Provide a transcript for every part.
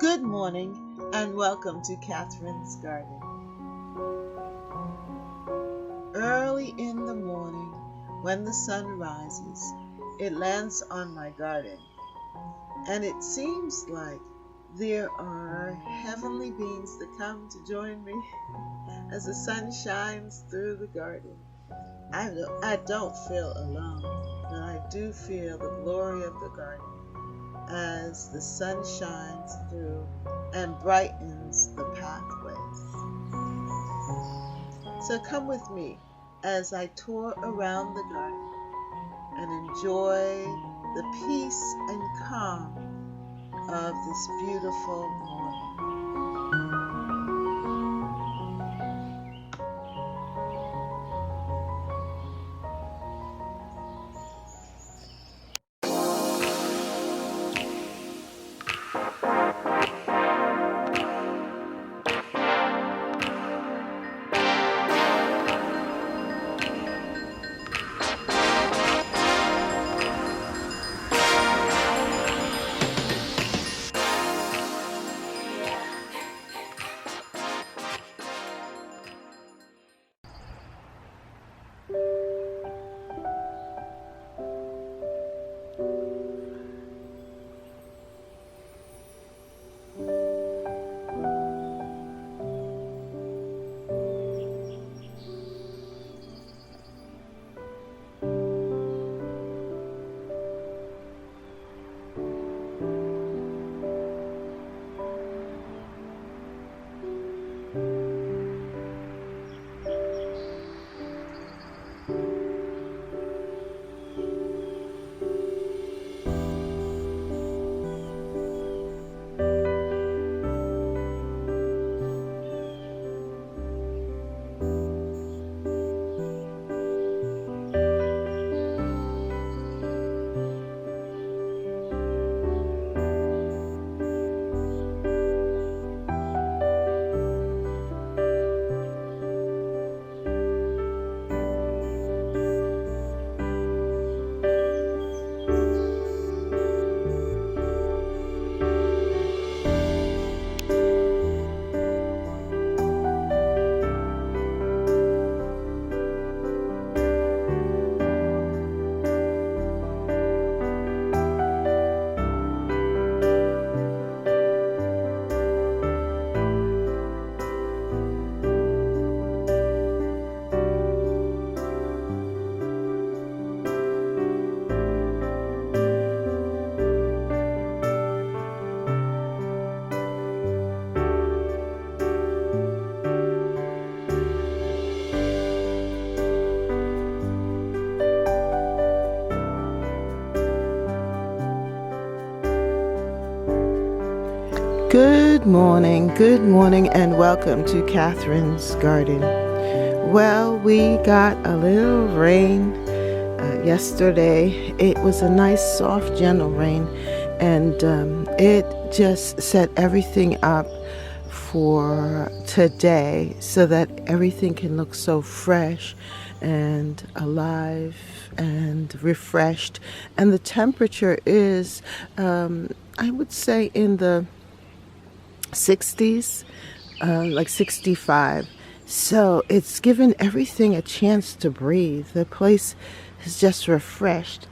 Good morning and welcome to Catherine's Garden. Early in the morning, when the sun rises, it lands on my garden, and it seems like there are heavenly beings that come to join me as the sun shines through the garden. I don't feel alone, but I do feel the glory of the garden as the sun shines through and brightens the pathways. So come with me as I tour around the garden and enjoy the peace and calm of this beautiful morning. Good morning, and welcome to Catherine's Garden. Well, we got a little rain yesterday. It was a nice, soft, gentle rain, and it just set everything up for today so that everything can look so fresh and alive and refreshed. And the temperature is, I would say, in the 60s, like 65. So it's given everything a chance to breathe. The place is just refreshed.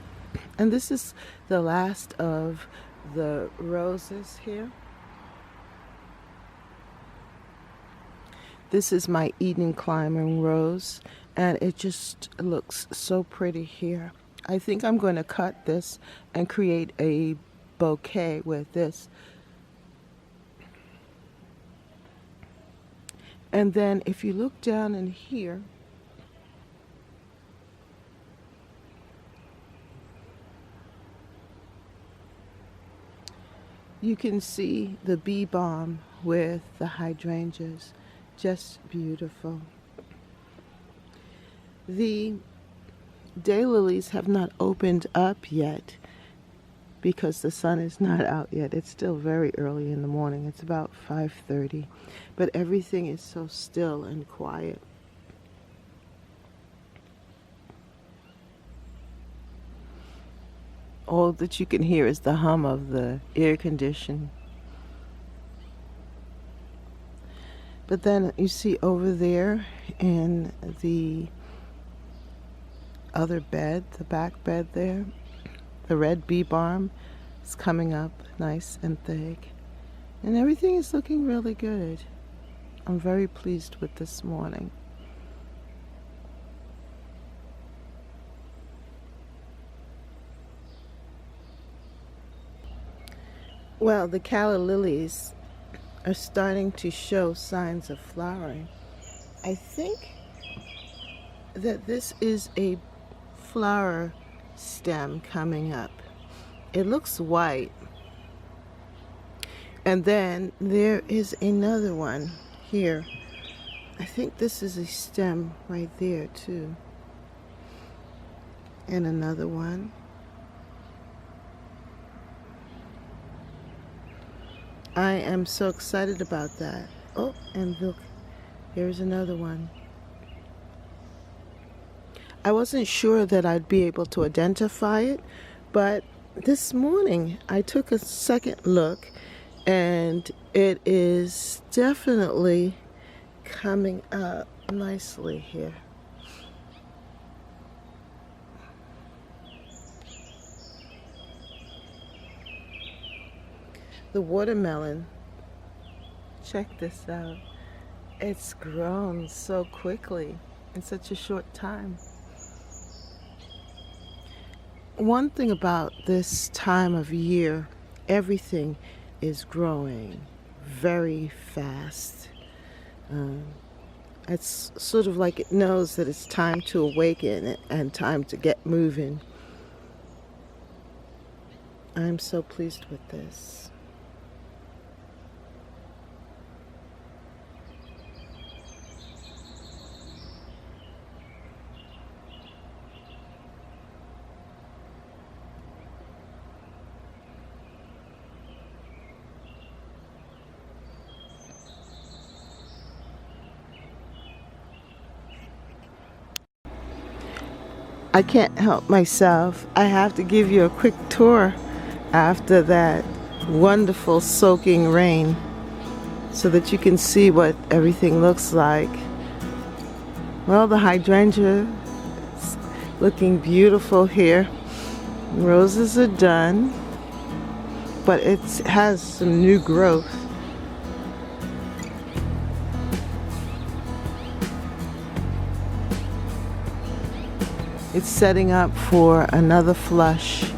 And this is the last of the roses here. This is my Eden climbing rose, and it just looks so pretty here. I think I'm going to cut this and create a bouquet with this. And then if you look down in here, you can see the bee balm with the hydrangeas. Just beautiful. The daylilies have not opened up yet because the sun is not out yet. It's still very early in the morning. It's about 5:30, but everything is so still and quiet. All that you can hear is the hum of the air condition. But then you see over there in the other bed, the back bed there, the red bee balm is coming up nice and thick. And everything is looking really good. I'm very pleased with this morning. Well, the Calla Lilies are starting to show signs of flowering. I think that this is a flower stem coming up. It looks white. And then there is another one here. I think this is a stem right there too. And another one. I am so excited about that. Oh, and look, here's another one. I wasn't sure that I'd be able to identify it, but this morning I took a second look and it is definitely coming up nicely here. The watermelon, check this out. It's grown so quickly in such a short time. One thing about this time of year, everything is growing very fast. It's sort of like it knows that it's time to awaken and time to get moving. I'm so pleased with this. I can't help myself. I have to give you a quick tour after that wonderful soaking rain so that you can see what everything looks like. Well, the hydrangea is looking beautiful here. Roses are done, but it has some new growth. It's setting up for another flush,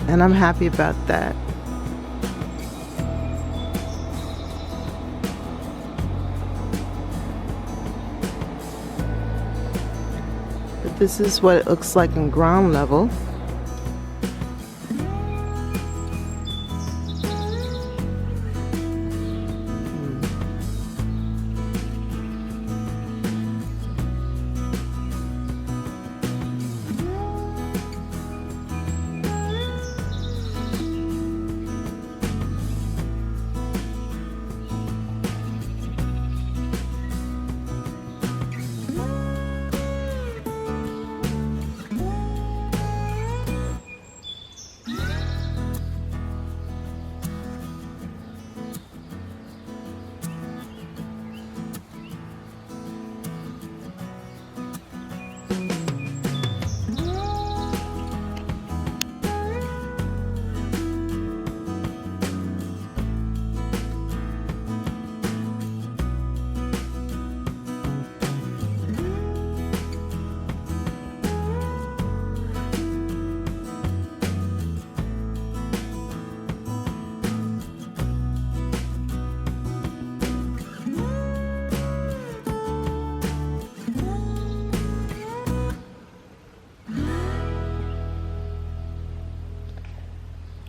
and I'm happy about that. But this is what it looks like in ground level.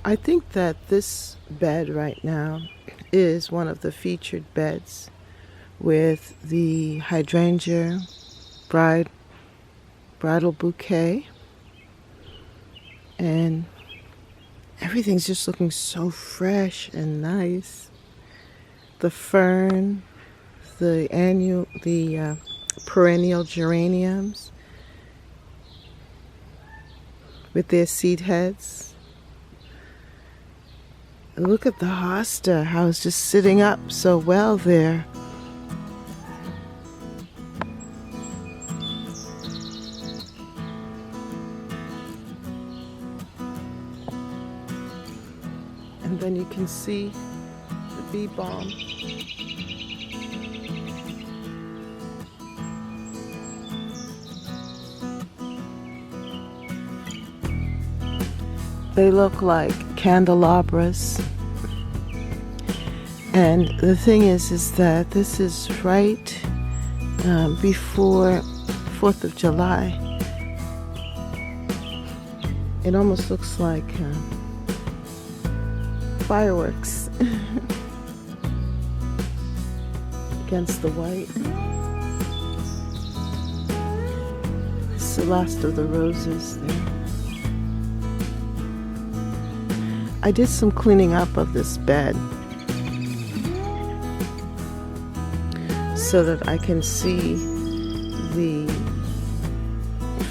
I think that this bed right now is one of the featured beds with the hydrangea bridal bouquet, and everything's just looking so fresh and nice. The fern, the perennial geraniums with their seed heads. Look at the hosta, how it's just sitting up so well there. And then you can see the bee balm. They look like candelabras. And the thing is that this is right before 4th of July. It almost looks like fireworks against the white. It's the last of the roses there. I did some cleaning up of this bed so that I can see the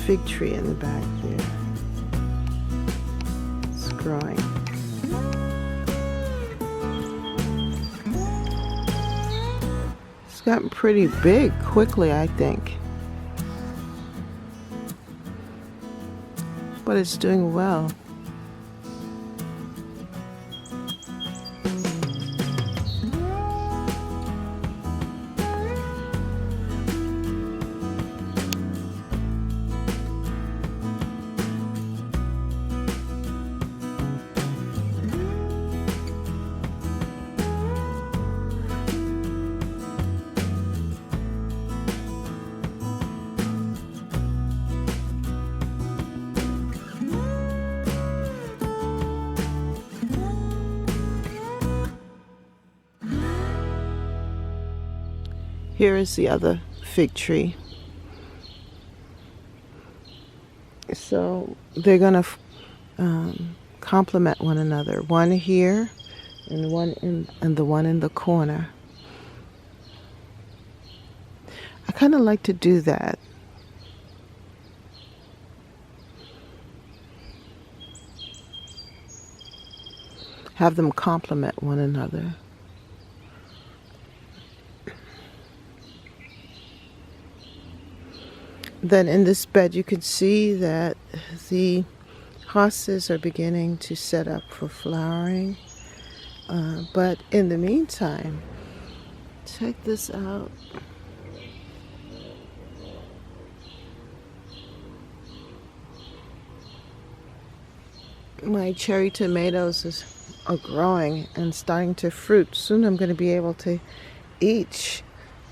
fig tree in the back there. It's growing. It's gotten pretty big quickly, I think. But it's doing well. Here is the other fig tree. So they're going to complement one another. One here and one and the one in the corner. I kind of like to do that. Have them complement one another. Then in this bed you can see that the hostas are beginning to set up for flowering. But in the meantime, check this out. My cherry tomatoes are growing and starting to fruit. Soon I'm going to be able to eat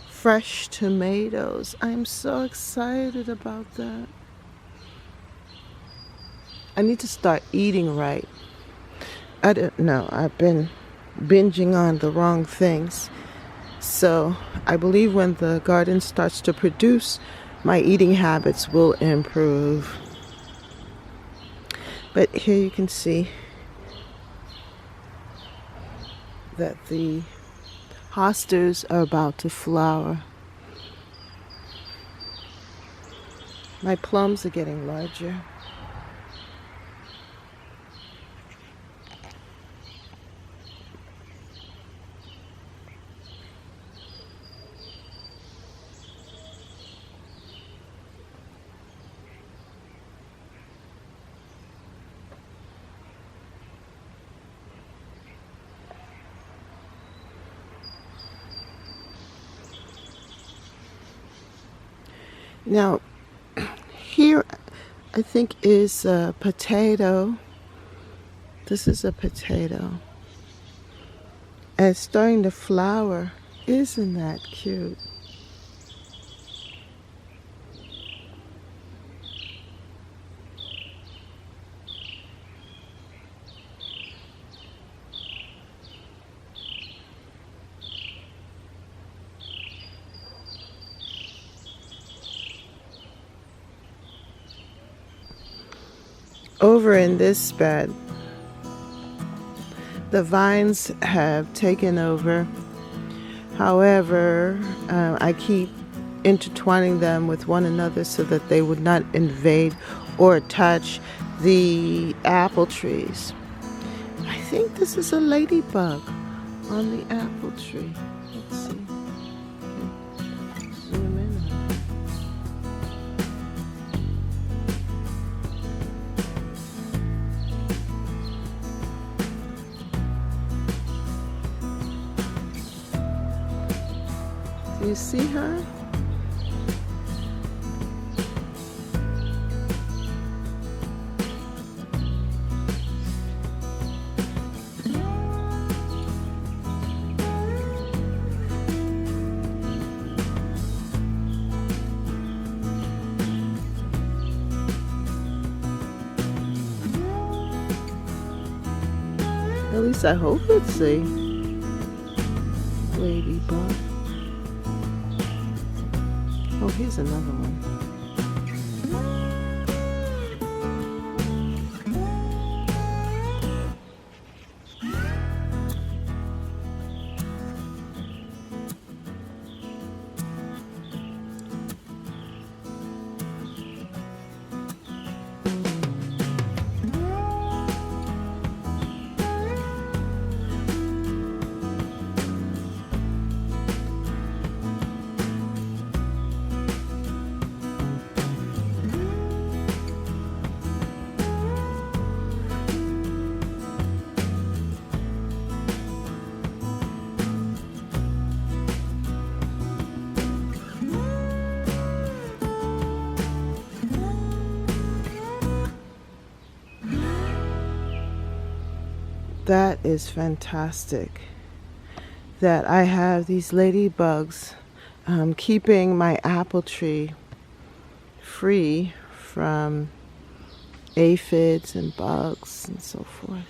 fresh tomatoes. I'm so excited about that. I need to start eating right. I don't know. I've been binging on the wrong things. So I believe when the garden starts to produce, my eating habits will improve. But here you can see that the hostas are about to flower. My plums are getting larger. Now, here I think is a potato. This is a potato. And it's starting to flower. Isn't that cute? Over in this bed, the vines have taken over. However, I keep intertwining them with one another so that they would not invade or touch the apple trees. I think this is a ladybug on the apple tree. Let's see. Okay. Zoom in. You see her? At least I hope it's a ladybug. Oh, here's another one. That is fantastic that I have these ladybugs keeping my apple tree free from aphids and bugs and so forth.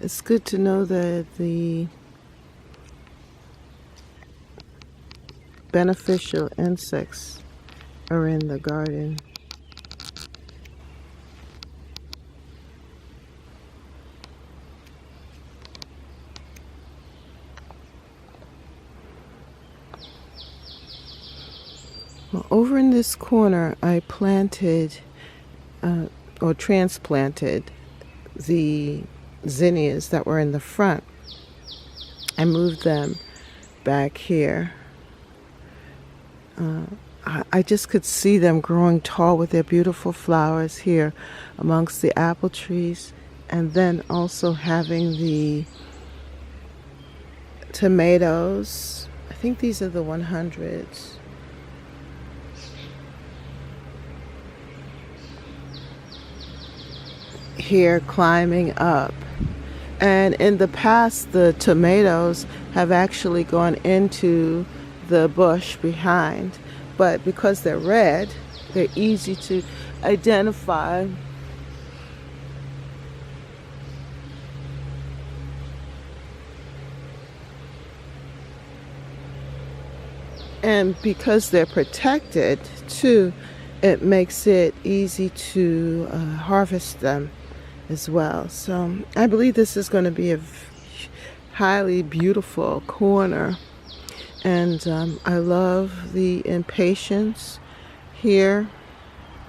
It's good to know that the beneficial insects are in the garden. Well, over in this corner, I planted or transplanted the zinnias that were in the front. I moved them back here. I just could see them growing tall with their beautiful flowers here amongst the apple trees, and then also having the tomatoes. I think these are the 100s. Here climbing up. And in the past, the tomatoes have actually gone into the bush behind, but because they're red, they're easy to identify. And because they're protected too, it makes it easy to harvest them as well. So I believe this is going to be a highly beautiful corner, and I love the impatiens here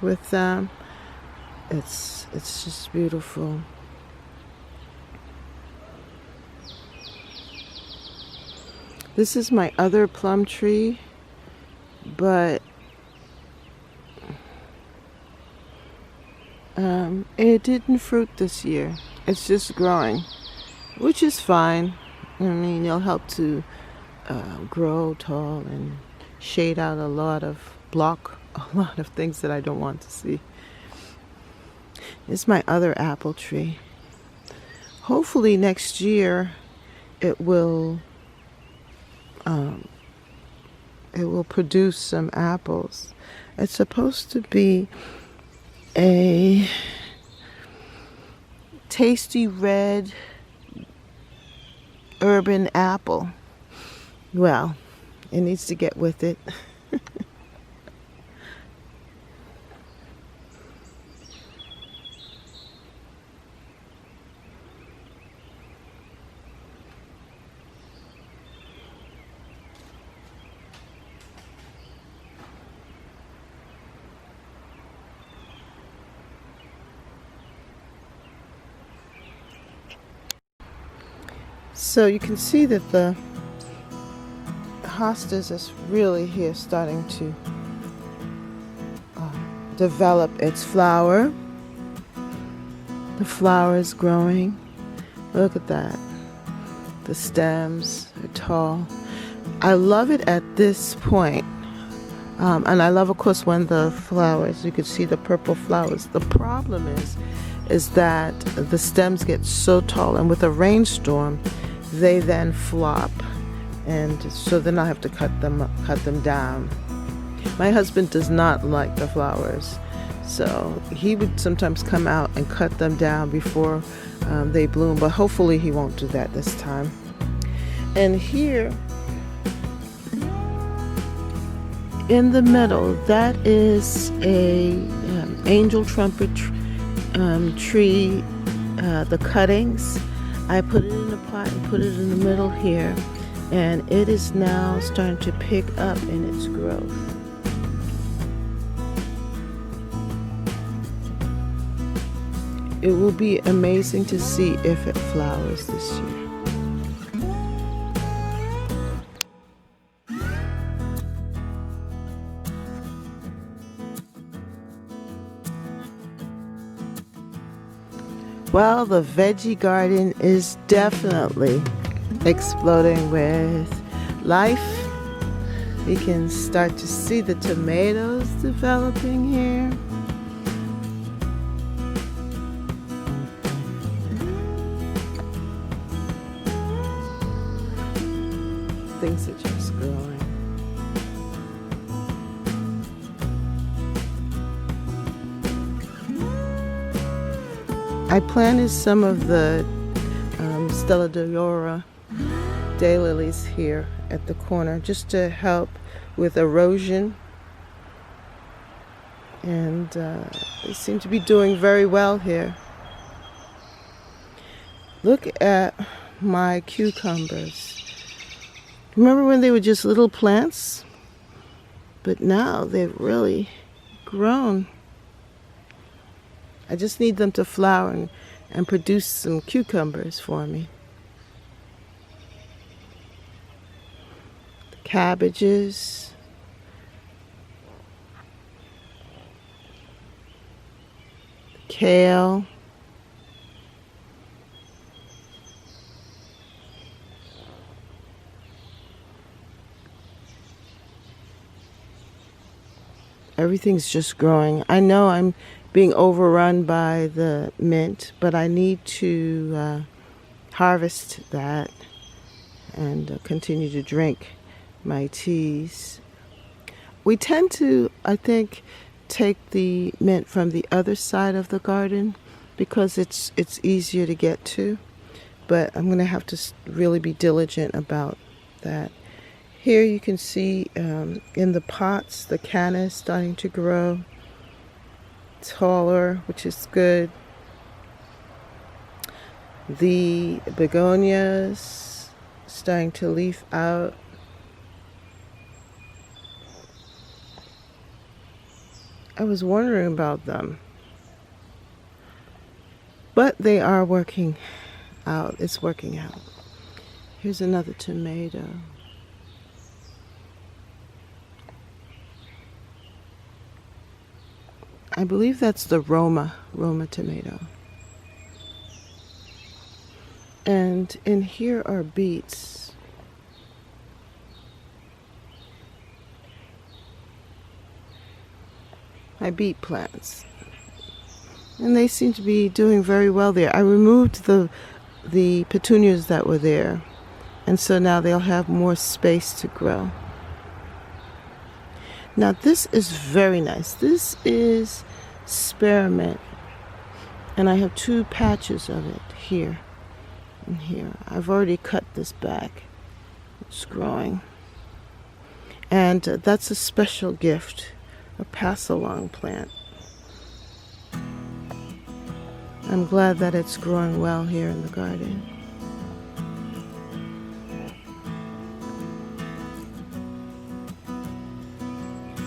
with them. It's just beautiful. This is my other plum tree, but it didn't fruit this year. It's just growing, which is fine. I mean, it'll help to grow tall and shade out block a lot of things that I don't want to see. It's my other apple tree. Hopefully next year it will produce some apples. It's supposed to be a tasty red urban apple. Well, it needs to get with it. So you can see that the hostas is really here starting to develop its flower. The flower is growing. Look at that. The stems are tall. I love it at this point. And I love, of course, when the flowers, you can see the purple flowers. The problem is that the stems get so tall, and with a rainstorm, they then flop, and so then I have to cut them down. My husband does not like the flowers, so he would sometimes come out and cut them down before they bloom, but hopefully he won't do that this time. And here in the middle, that is a angel trumpet tree, the cuttings. I put it in a pot and put it in the middle here, and it is now starting to pick up in its growth. It will be amazing to see if it flowers this year. Well, the veggie garden is definitely exploding with life. We can start to see the tomatoes developing here. Things are just growing. I planted some of the Stella d'Oro daylilies here at the corner just to help with erosion, and they seem to be doing very well here. Look at my cucumbers. Remember when they were just little plants? But now they've really grown. I just need them to flower and produce some cucumbers for me. The cabbages. The kale. Everything's just growing. I know I'm being overrun by the mint, but I need to harvest that and continue to drink my teas. We tend to, I think, take the mint from the other side of the garden because it's easier to get to, but I'm going to have to really be diligent about that. Here you can see in the pots, the canna is starting to grow taller, which is good. The begonias starting to leaf out. I was wondering about them, but they are working out. It's working out. Here's another tomato. I believe that's the Roma tomato. And in here are beets. My beet plants. And they seem to be doing very well there. I removed the petunias that were there, and so now they'll have more space to grow. Now this is very nice. This is spearmint, and I have two patches of it here and here. I've already cut this back. It's growing, and that's a special gift, a pass-along plant. I'm glad that it's growing well here in the garden.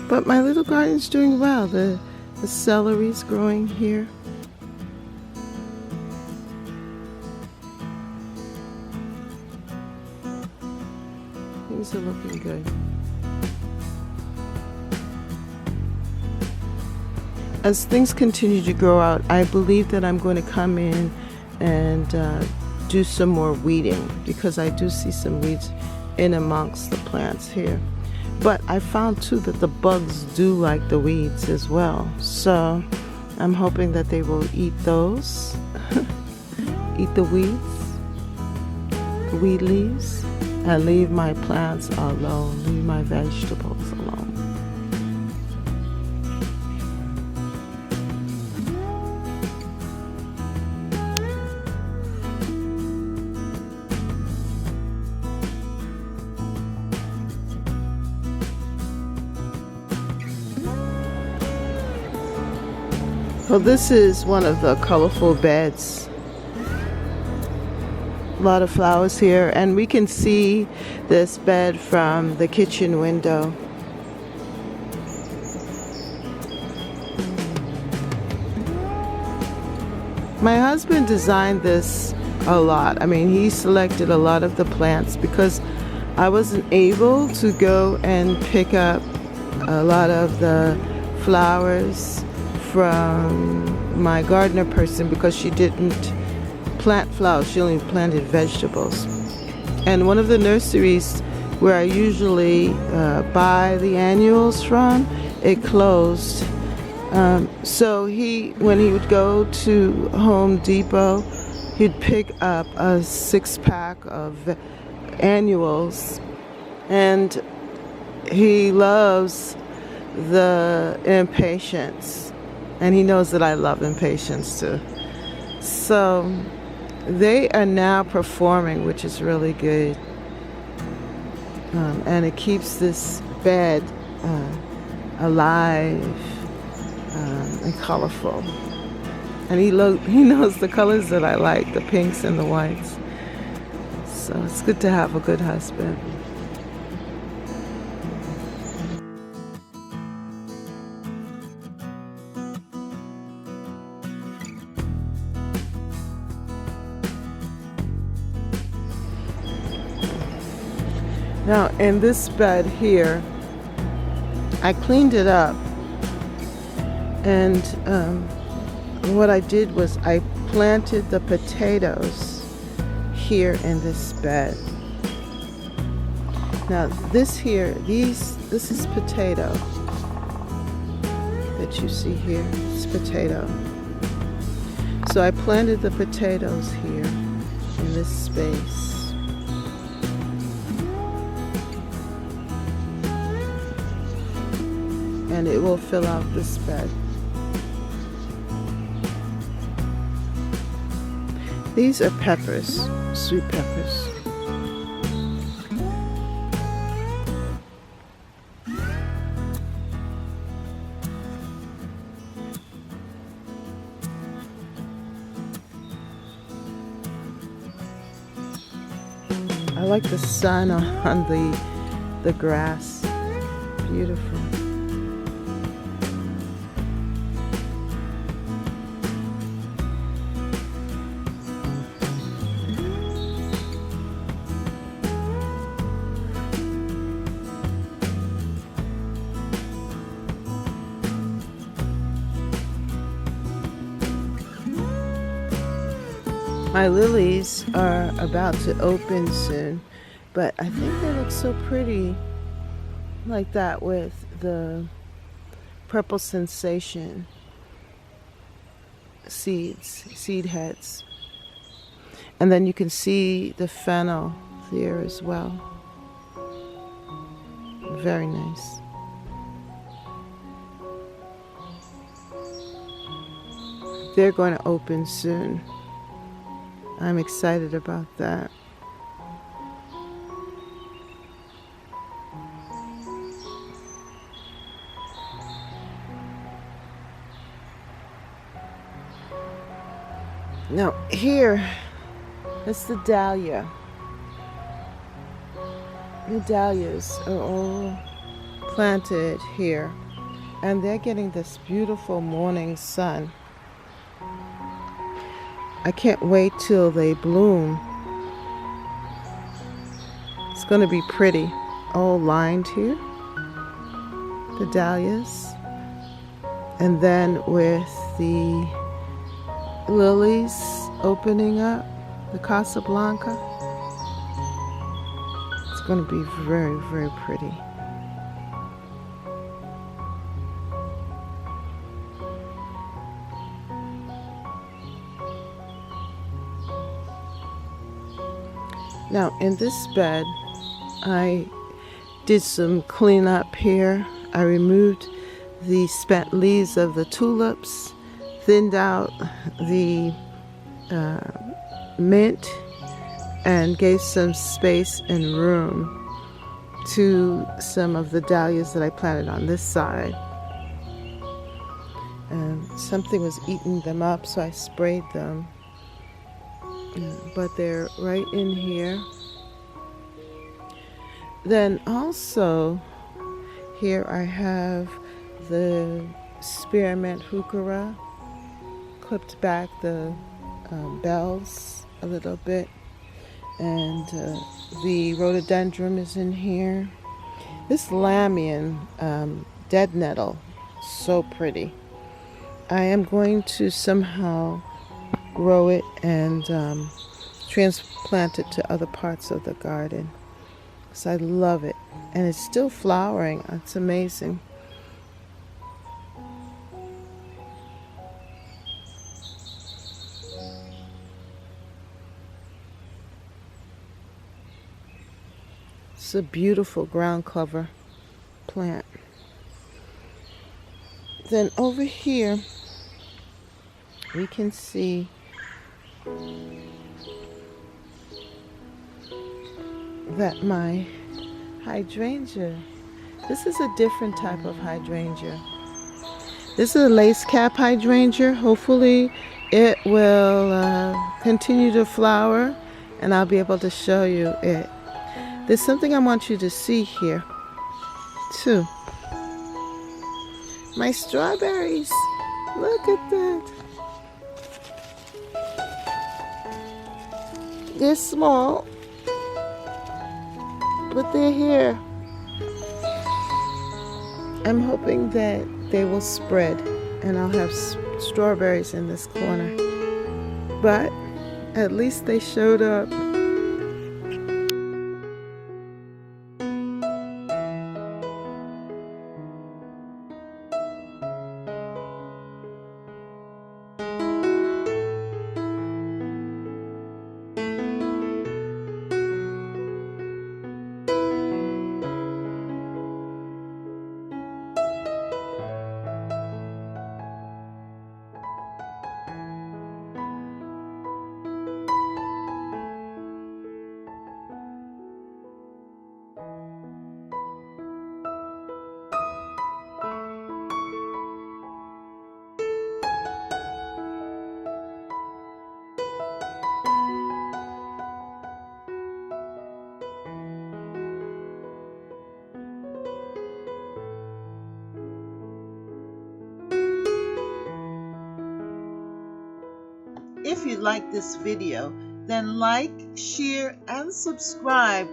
But my little garden's doing well. The celery's growing here. Things are looking good. As things continue to grow out, I believe that I'm going to come in and do some more weeding, because I do see some weeds in amongst the plants here. But I found too that the bugs do like the weeds as well. So I'm hoping that they will eat those, eat the weeds, the weed leaves, and leave my plants alone, leave my vegetables alone. Well, this is one of the colorful beds. A lot of flowers here, and we can see this bed from the kitchen window. My husband designed this a lot. I mean, he selected a lot of the plants because I wasn't able to go and pick up a lot of the flowers from my gardener person because she didn't plant flowers, she only planted vegetables. And one of the nurseries where I usually buy the annuals from, it closed. So when he would go to Home Depot, he'd pick up a 6-pack of annuals, and he loves the impatiens. And he knows that I love impatiens too. So they are now performing, which is really good. And it keeps this bed alive and colorful. And he knows the colors that I like, the pinks and the whites. So it's good to have a good husband. Now, in this bed here, I cleaned it up, and what I did was I planted the potatoes here in this bed. Now, this is potato that you see here. It's potato. So I planted the potatoes here in this space. And it will fill out this bed. These are peppers, sweet peppers. I like the sun on the grass. Beautiful. My lilies are about to open soon, but I think they look so pretty like that with the purple sensation seed heads. And then you can see the fennel there as well. Very nice. They're going to open soon. I'm excited about that. Now here is the dahlia. The dahlias are all planted here, and they're getting this beautiful morning sun. I can't wait till they bloom. It's going to be pretty. All lined here, the dahlias. And then with the lilies opening up, the Casablanca. It's going to be very, very pretty. Now in this bed, I did some cleanup here. I removed the spent leaves of the tulips, thinned out the mint, and gave some space and room to some of the dahlias that I planted on this side. Something was eating them up, so I sprayed them. But they're right in here. Then also here I have the spearmint heuchera, clipped back the bells a little bit, and the rhododendron is in here. This lamian dead nettle, so pretty. I am going to somehow grow it and transplant it to other parts of the garden, because I love it, and it's still flowering. It's amazing. It's a beautiful ground cover plant. Then over here we can see that my hydrangea, this is a different type of hydrangea. This is a lace cap hydrangea. Hopefully it will continue to flower and I'll be able to show you it. There's something I want you to see here too. My strawberries, look at that. They're small, but they're here. I'm hoping that they will spread and I'll have strawberries in this corner. But at least they showed up. If you like this video, then like, share, and subscribe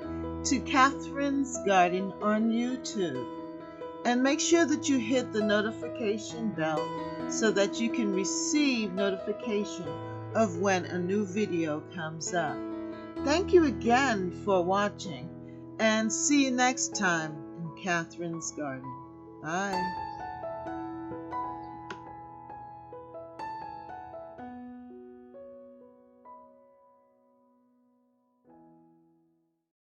to Catherine's Garden on YouTube. And make sure that you hit the notification bell so that you can receive notification of when a new video comes up. Thank you again for watching, and see you next time in Catherine's Garden. Bye.